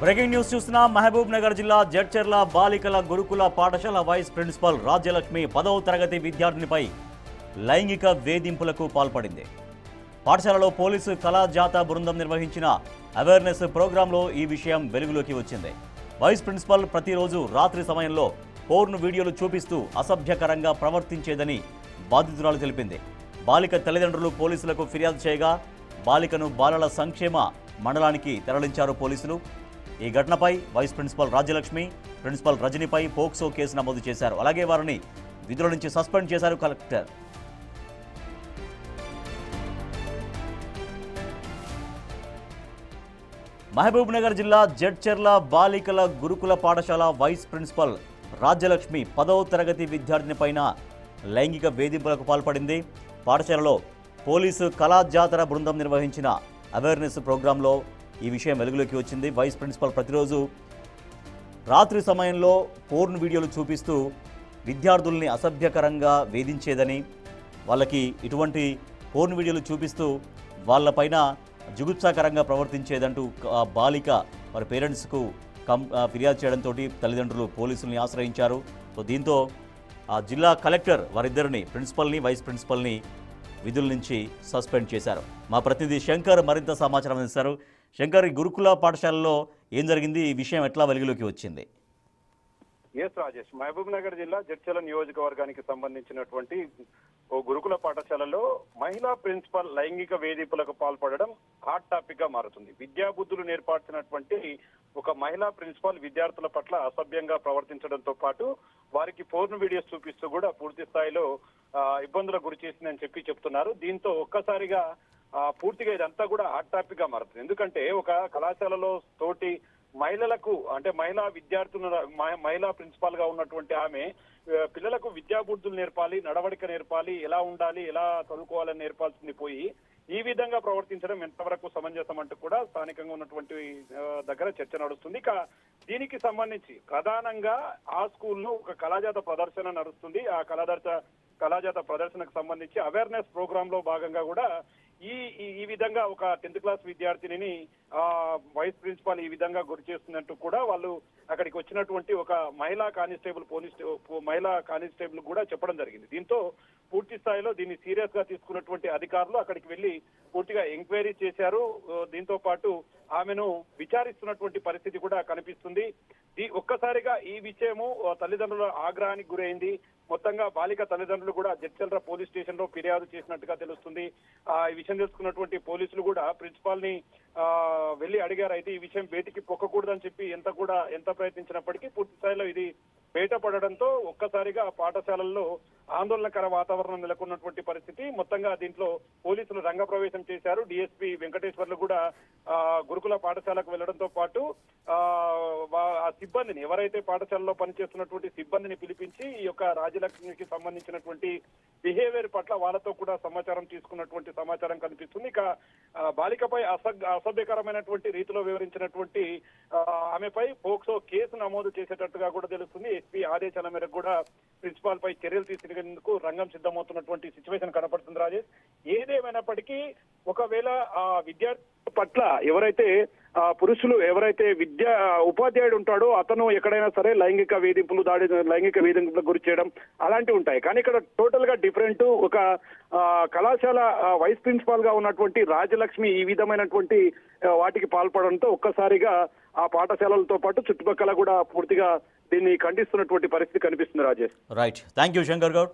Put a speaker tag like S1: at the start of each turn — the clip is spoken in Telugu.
S1: బ్రేకింగ్ న్యూస్ చూస్తున్నాం. మహబూబ్ నగర్ జిల్లా జడ్చర్ల బాలికల గురుకుల పాఠశాల వైస్ ప్రిన్సిపల్ రాజ్యలక్ష్మి 10వ తరగతి విద్యార్థినిపై లైంగిక వేధింపులకు పాల్పడింది. పాఠశాలలో పోలీసు కళాజాత బృందం నిర్వహించిన అవేర్నెస్ ప్రోగ్రాంలో ఈ విషయం వెలుగులోకి వచ్చింది. వైస్ ప్రిన్సిపల్ ప్రతిరోజు రాత్రి సమయంలో పోర్న్ వీడియోలు చూపిస్తూ అసభ్యకరంగా ప్రవర్తించేదని బాధితురాలు తెలిపింది. బాలిక తల్లిదండ్రులు పోలీసులకు ఫిర్యాదు చేయగా బాలికను బాలల సంక్షేమ మండలానికి తరలించారు పోలీసులు. ఈ ఘటనపై వైస్ ప్రిన్సిపల్ రాజ్యలక్ష్మి, ప్రిన్సిపల్ రజనిపై పోక్సో కేసు నమోదు చేశారు. అలాగే వారిని విధుల నుంచి సస్పెండ్ చేశారు కలెక్టర్. మహబూబ్ నగర్ జిల్లా జడ్చర్ల బాలికల గురుకుల పాఠశాల వైస్ ప్రిన్సిపల్ రాజ్యలక్ష్మి 10వ తరగతి విద్యార్థిని పైన లైంగిక వేధింపులకు పాల్పడింది. పాఠశాలలో పోలీసు కళాజాతర బృందం నిర్వహించిన అవేర్నెస్ ప్రోగ్రాంలో ఈ విషయం వెలుగులోకి వచ్చింది. వైస్ ప్రిన్సిపల్ ప్రతిరోజు రాత్రి సమయంలో పోర్న్ వీడియోలు చూపిస్తూ విద్యార్థుల్ని అసభ్యకరంగా వేధించేదని, వాళ్ళకి ఇటువంటి పోర్న్ వీడియోలు చూపిస్తూ వాళ్ళపైన జుగుప్సాకరంగా ప్రవర్తించేదంటూ బాలిక వారి పేరెంట్స్కు ఫిర్యాదు చేయడంతో తల్లిదండ్రులు పోలీసుల్ని ఆశ్రయించారు. సో దీంతో జిల్లా కలెక్టర్ వారిద్దరిని, ప్రిన్సిపల్ని వైస్ ప్రిన్సిపల్ని విధుల నుంచి సస్పెండ్ చేశారు. మా ప్రతినిధి శంకర్ మరింత సమాచారం అందిస్తారు. శంకర్, ఈ గురుకుల పాఠశాలలో ఏం జరిగింది? ఈ విషయం ఎట్లా వెలుగులోకి వచ్చింది?
S2: ఎస్ రాజేష్, మహబూబ్ నగర్ జిల్లా జడ్చర్ల నియోజకవర్గానికి సంబంధించినటువంటి ఓ గురుకుల పాఠశాలలో మహిళా ప్రిన్సిపల్ లైంగిక వేధింపులకు పాల్పడడం హాట్ టాపిక్ గా మారుతుంది. విద్యాబుద్ధులు నేర్పాల్సినటువంటి ఒక మహిళా ప్రిన్సిపల్ విద్యార్థుల పట్ల అసభ్యంగా ప్రవర్తించడంతో పాటు వారికి పోర్న్ వీడియోస్ చూపిస్తూ కూడా పూర్తి స్థాయిలో ఇబ్బందులకు గురి చేసిందని చెప్తున్నారు. దీంతో ఒక్కసారిగా పూర్తిగా ఇదంతా కూడా హాట్ టాపిక్ గా మారుతుంది. ఎందుకంటే ఒక కళాశాలలో తోటి మహిళలకు, అంటే మహిళా విద్యార్థుల మహిళా ప్రిన్సిపాల్ గా ఉన్నటువంటి ఆమె పిల్లలకు విద్యాబుద్ధులు నేర్పాలి, నడవడిక నేర్పాలి, ఎలా ఉండాలి, ఎలా చదువుకోవాలని నేర్పాల్సింది పోయి ఈ విధంగా ప్రవర్తించడం ఎంతవరకు సమంజసం అంటూ కూడా స్థానికంగా ఉన్నటువంటి దగ్గర చర్చ నడుస్తుంది. ఇక దీనికి సంబంధించి ప్రధానంగా ఆ స్కూల్లో ఒక కళాజాత ప్రదర్శన నడుస్తుంది. ఆ కళాజాత ప్రదర్శనకు సంబంధించి అవేర్నెస్ ప్రోగ్రామ్ లో భాగంగా కూడా ఈ విధంగా ఒక 10th క్లాస్ విద్యార్థిని వైస్ ప్రిన్సిపాల్ ఈ విధంగా గురి చేస్తున్నట్టు కూడా వాళ్ళు అక్కడికి వచ్చినటువంటి ఒక మహిళా కానిస్టేబుల్ కూడా చెప్పడం జరిగింది. దీంతో పూర్తి స్థాయిలో దీన్ని సీరియస్ గా తీసుకున్నటువంటి అధికారులు అక్కడికి వెళ్లి పూర్తిగా ఎంక్వైరీ చేశారు. దీంతో పాటు ఆమెను విచారిస్తున్నటువంటి పరిస్థితి కూడా కనిపిస్తుంది. ఒక్కసారిగా ఈ విషయము తల్లిదండ్రుల ఆగ్రహానికి గురైంది. మొత్తంగా బాలిక తల్లిదండ్రులు కూడా జడ్చర్ల పోలీస్ స్టేషన్ లో ఫిర్యాదు చేసినట్టుగా తెలుస్తుంది. ఈ విషయం తెలుసుకున్నటువంటి పోలీసులు కూడా ప్రిన్సిపాల్ ని వెళ్లి అడిగారు. అయితే ఈ విషయం బయటికి పొక్కకూడదని చెప్పి ఎంత ప్రయత్నించినప్పటికీ పూర్తి స్థాయిలో ఇది బయటపడడంతో ఒక్కసారిగా పాఠశాలల్లో ఆందోళనకర వాతావరణం నెలకొన్నటువంటి పరిస్థితి. మొత్తంగా దీంట్లో పోలీసులు రంగప్రవేశం చేశారు. డిఎస్పీ వెంకటేశ్వర్లు కూడా గురుకుల పాఠశాలకు వెళ్లడంతో పాటు ఆ సిబ్బందిని, ఎవరైతే పాఠశాలలో పనిచేస్తున్నటువంటి సిబ్బందిని పిలిపించి ఈ యొక్క రాజ్యలక్ష్మికి సంబంధించినటువంటి బిహేవియర్ పట్ల వాళ్ళతో కూడా సమాచారం తీసుకున్నటువంటి సమాచారం కనిపిస్తుంది. ఇక బాలికపై అసభ్యకరమైనటువంటి రీతిలో వివరించినటువంటి ఆమెపై పోక్సో కేసు నమోదు చేసేటట్టుగా కూడా తెలుస్తుంది. ఎస్పీ ఆదేశాల మేరకు కూడా ప్రిన్సిపాల్ పై చర్యలు తీసుకునేందుకు రంగం సిద్ధమవుతున్నటువంటి సిచ్యువేషన్ కనపడుతుంది రాజేష్. ఏదేమైనప్పటికీ ఒకవేళ ఆ విద్యార్థి పట్ల ఎవరైతే ఉపాధ్యాయుడు ఉంటాడో అతను ఎక్కడైనా సరే లైంగిక వేధింపులకు గురి చేయడం అలాంటివి ఉంటాయి. కానీ ఇక్కడ టోటల్ గా డిఫరెంట్. ఒక కళాశాల వైస్ ప్రిన్సిపాల్ గా ఉన్నటువంటి రాజలక్ష్మి ఈ విధమైనటువంటి వాటికి పాల్పడడంతో ఒక్కసారిగా ఆ పాఠశాలలతో పాటు చుట్టుపక్కల కూడా పూర్తిగా దీన్ని ఖండిస్తున్నటువంటి పరిస్థితి కనిపిస్తుంది Rajesh.
S1: Right, thank you Shankar Goud.